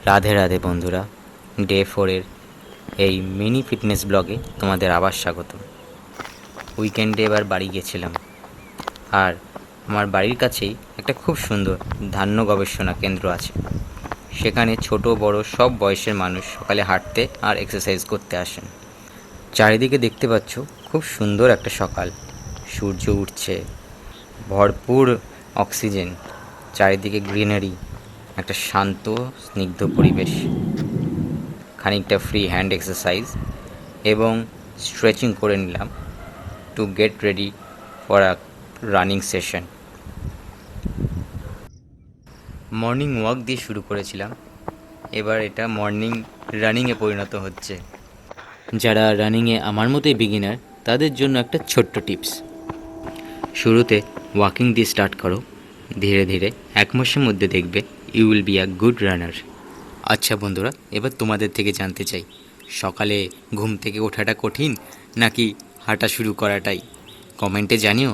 রাধে রাধে বন্ধুরা, ডে 4-এর এই mini fitness ব্লগে তোমাদের আবার স্বাগত। উইকেন্ডে এবার বাড়ি গেছিলাম, আর আমার বাড়ির কাছেই একটা খুব সুন্দর ধান্য গবেষণা কেন্দ্র আছে। সেখানে ছোট বড় সব বয়সের মানুষ সকালে হাঁটতে আর এক্সারসাইজ করতে আসেন। চারিদিকে দেখতে পাচ্ছ খুব সুন্দর একটা সকাল, সূর্য উঠছে, ভরপুর অক্সিজেন, চারিদিকে গ্রিনারি, একটা শান্ত স্নিগ্ধ পরিবেশ, খানিকটা ফ্রি হ্যান্ড এক্সারসাইজ এবং স্ট্রেচিং করে নিলাম to get ready for a running session. Morning walk দিয়ে শুরু করেছিলাম, এবার এটা মর্নিং রানিংয়ে পরিণত হচ্ছে। যারা রানিংয়ে আমার মতোই বিগিনার, তাদের জন্য একটা ছোট্ট টিপস: শুরুতে ওয়াকিং দিয়ে স্টার্ট করো, ধীরে ধীরে 1 মাসের মধ্যে দেখবে you will be a good runner. আচ্ছা বন্ধুরা, এবার তোমাদের থেকে জানতে চাই, সকালে ঘুম থেকে ওঠাটা কঠিন নাকি হাঁটা শুরু করাটাই? কমেন্টে জানিও।